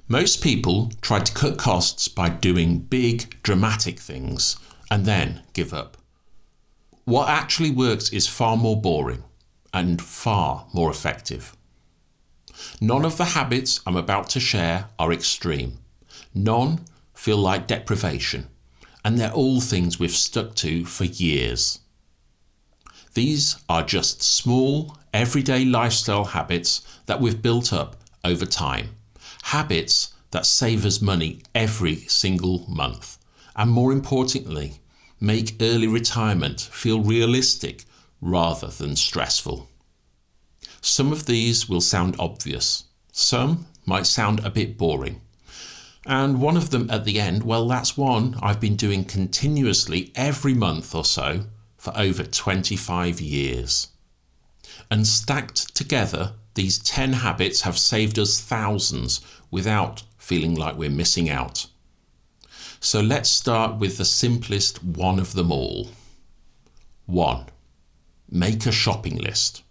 Most people try to cut costs by doing big, dramatic things and then give up. What actually works is far more boring and far more effective. None of the habits I'm about to share are extreme. None feel like deprivation, and they're all things we've stuck to for years. These are just small, everyday lifestyle habits that we've built up over time. Habits that save us money every single month, and more importantly, make early retirement feel realistic rather than stressful. Some of these will sound obvious. Some might sound a bit boring. And one of them at the end, well, that's one I've been doing continuously every month or so for over 25 years. And stacked together, these 10 habits have saved us thousands without feeling like we're missing out. So let's start with the simplest one of them all. 1. Make a shopping list.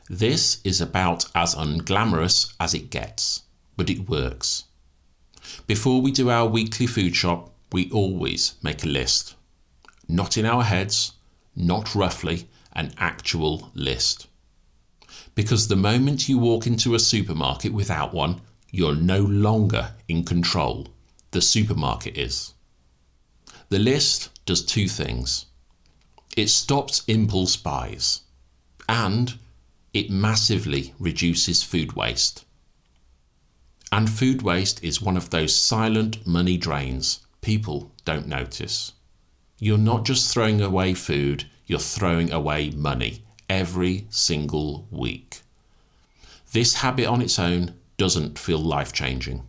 This is about as unglamorous as it gets, but it works. Before we do our weekly food shop, we always make a list. Not in our heads, not roughly, an actual list. Because the moment you walk into a supermarket without one, you're no longer in control. The supermarket is. The list does two things. It stops impulse buys, and it massively reduces food waste. And food waste is one of those silent money drains people don't notice. You're not just throwing away food, you're throwing away money every single week. This habit on its own doesn't feel life-changing,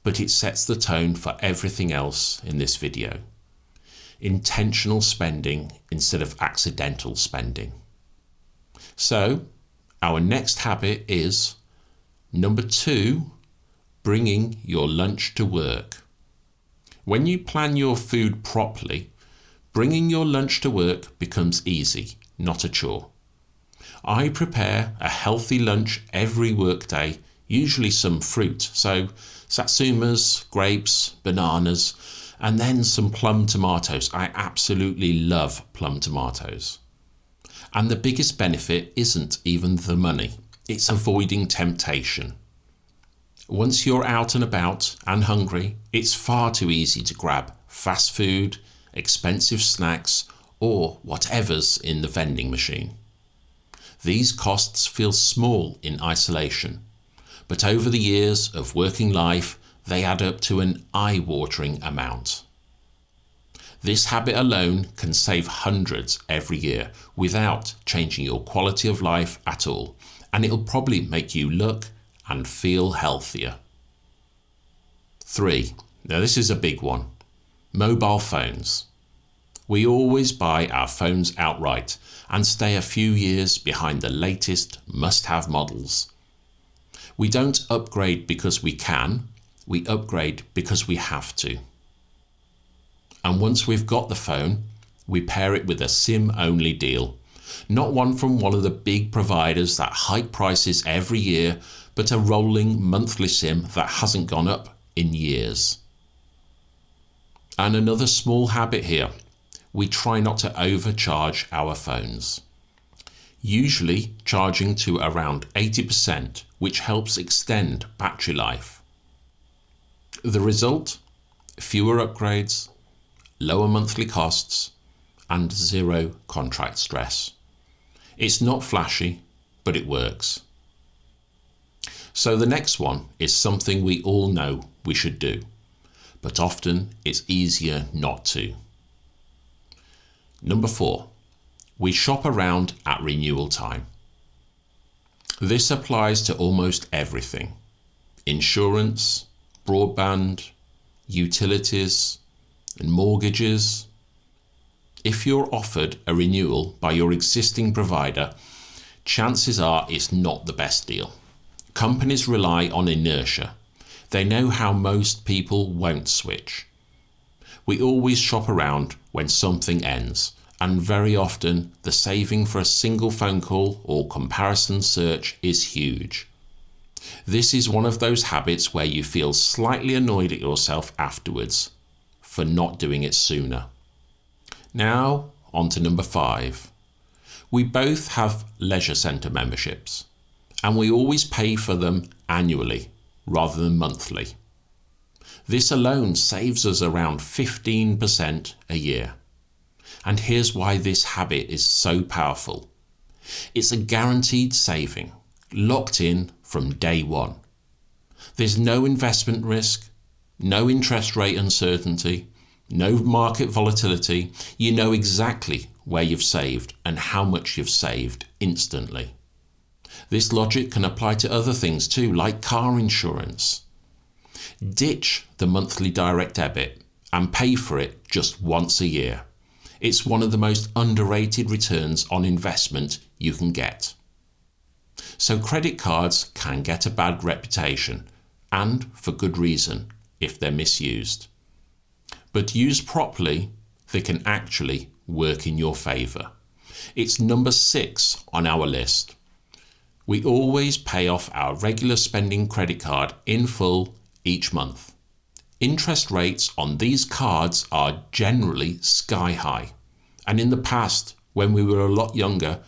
but it sets the tone for everything else in this video. Intentional spending instead of accidental spending. So, our next habit is number 2, bringing your lunch to work. When you plan your food properly, bringing your lunch to work becomes easy, not a chore. I prepare a healthy lunch every workday, usually some fruit, so satsumas, grapes, bananas, and then some plum tomatoes. I absolutely love plum tomatoes. And the biggest benefit isn't even the money, it's avoiding temptation. Once you're out and about and hungry, it's far too easy to grab fast food, expensive snacks, or whatever's in the vending machine. These costs feel small in isolation, but over the years of working life, they add up to an eye-watering amount. This habit alone can save hundreds every year without changing your quality of life at all, and it'll probably make you look and feel healthier. 3. Now this is a big one. Mobile phones. We always buy our phones outright and stay a few years behind the latest must-have models. We don't upgrade because we can, we upgrade because we have to. And once we've got the phone, we pair it with a SIM-only deal. Not one from one of the big providers that hike prices every year, but a rolling monthly SIM that hasn't gone up in years. And another small habit here, we try not to overcharge our phones. Usually charging to around 80%, which helps extend battery life. The result? Fewer upgrades, lower monthly costs, and zero contract stress. It's not flashy, but it works. So the next one is something we all know we should do, but often it's easier not to. Number 4, we shop around at renewal time. This applies to almost everything. Insurance, broadband, utilities, and mortgages. If you're offered a renewal by your existing provider, chances are it's not the best deal. Companies rely on inertia. They know how most people won't switch. We always shop around when something ends, and very often the saving for a single phone call or comparison search is huge. This is one of those habits where you feel slightly annoyed at yourself afterwards for not doing it sooner. Now, on to number 5. We both have leisure centre memberships, and we always pay for them annually rather than monthly. This alone saves us around 15% a year. And here's why this habit is so powerful. It's a guaranteed saving, locked in from day one. There's no investment risk, no interest rate uncertainty, no market volatility. You know exactly where you've saved and how much you've saved instantly. This logic can apply to other things too, like car insurance. Ditch the monthly direct debit and pay for it just once a year. It's one of the most underrated returns on investment you can get. So credit cards can get a bad reputation, and for good reason, if they're misused. But used properly, they can actually work in your favour. It's number 6 on our list. We always pay off our regular spending credit card in full each month. Interest rates on these cards are generally sky high. And in the past, when we were a lot younger,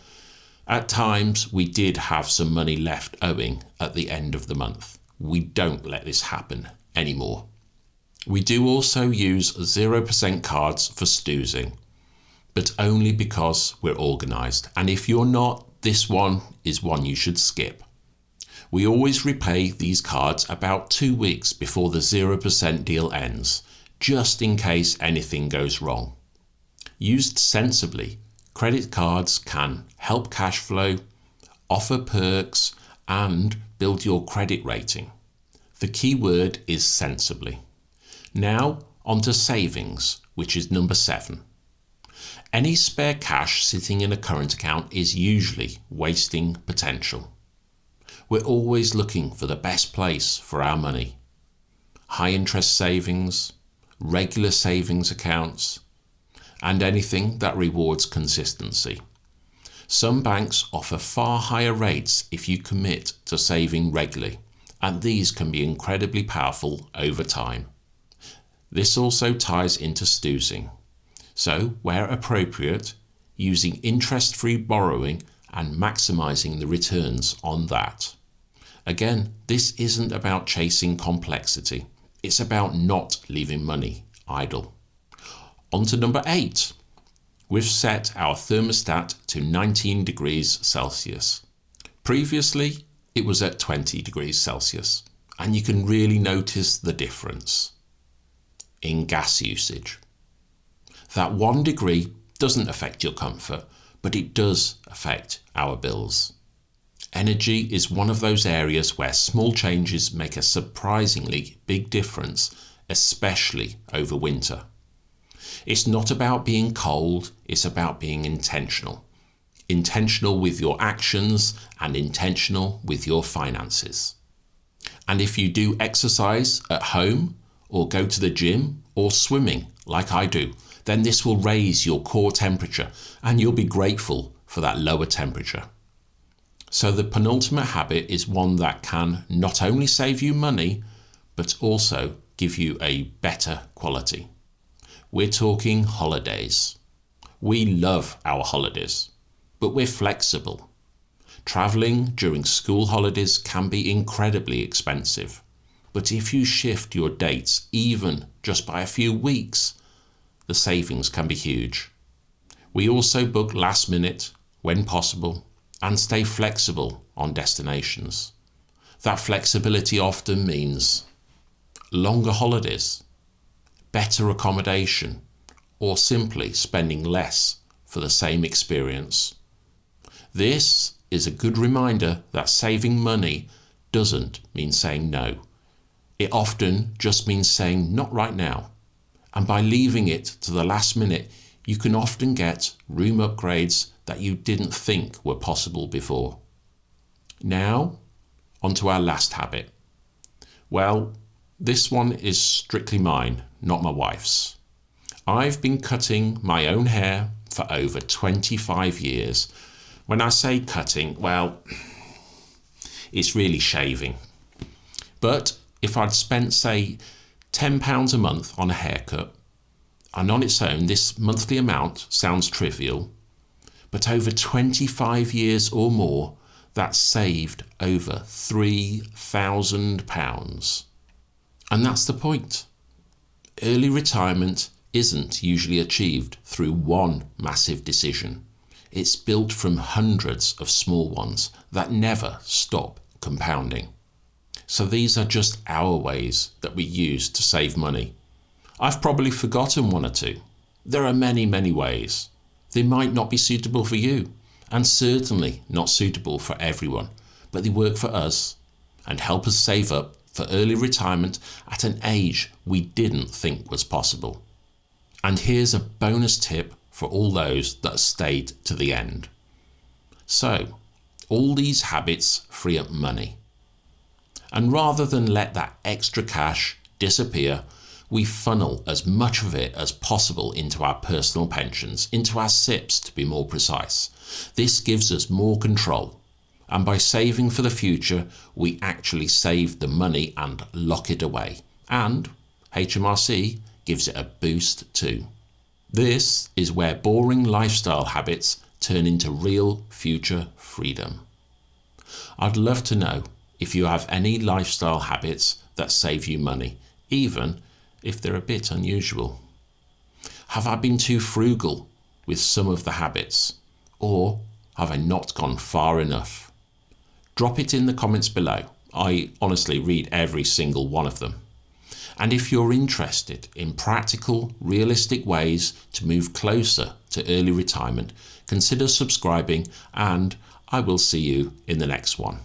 at times we did have some money left owing at the end of the month. We don't let this happen anymore. We do also use 0% cards for stoozing, but only because we're organised. And if you're not, this one is one you should skip. We always repay these cards about 2 weeks before the 0% deal ends, just in case anything goes wrong. Used sensibly, credit cards can help cash flow, offer perks, and build your credit rating. The key word is sensibly. Now, on to savings, which is number 7. Any spare cash sitting in a current account is usually wasting potential. We're always looking for the best place for our money. High interest savings, regular savings accounts, and anything that rewards consistency. Some banks offer far higher rates if you commit to saving regularly, and these can be incredibly powerful over time. This also ties into stoozing. So, where appropriate, using interest-free borrowing and maximising the returns on that. Again, this isn't about chasing complexity. It's about not leaving money idle. On to number 8. We've set our thermostat to 19 degrees Celsius. Previously, it was at 20 degrees Celsius, and you can really notice the difference in gas usage. That 1 degree doesn't affect your comfort, but it does affect our bills. Energy is one of those areas where small changes make a surprisingly big difference, especially over winter. It's not about being cold, it's about being intentional. Intentional with your actions and intentional with your finances. And if you do exercise at home, or go to the gym, or swimming like I do, then this will raise your core temperature and you'll be grateful for that lower temperature. So the penultimate habit is one that can not only save you money, but also give you a better quality. We're talking holidays. We love our holidays, but we're flexible. Travelling during school holidays can be incredibly expensive, but if you shift your dates even just by a few weeks, the savings can be huge. We also book last minute when possible and stay flexible on destinations. That flexibility often means longer holidays, better accommodation, or simply spending less for the same experience. This is a good reminder that saving money doesn't mean saying no. It often just means saying not right now. And by leaving it to the last minute, you can often get room upgrades that you didn't think were possible before. Now, on to our last habit. Well, this one is strictly mine, not my wife's. I've been cutting my own hair for over 25 years. When I say cutting, well, it's really shaving. But if I'd spent, say, £10 a month on a haircut, and on its own this monthly amount sounds trivial, but over 25 years or more, that's saved over £3,000. And that's the point. Early retirement isn't usually achieved through one massive decision. It's built from hundreds of small ones that never stop compounding. So these are just our ways that we use to save money. I've probably forgotten one or two. There are many, many ways. They might not be suitable for you, and certainly not suitable for everyone, but they work for us and help us save up for early retirement at an age we didn't think was possible. And here's a bonus tip for all those that stayed to the end. So, all these habits free up money. And rather than let that extra cash disappear, we funnel as much of it as possible into our personal pensions, into our SIPs to be more precise. This gives us more control. And by saving for the future, we actually save the money and lock it away. And HMRC gives it a boost too. This is where boring lifestyle habits turn into real future freedom. I'd love to know if you have any lifestyle habits that save you money, even if they're a bit unusual. Have I been too frugal with some of the habits, or have I not gone far enough? Drop it in the comments below. I honestly read every single one of them. And if you're interested in practical, realistic ways to move closer to early retirement, consider subscribing, and I will see you in the next one.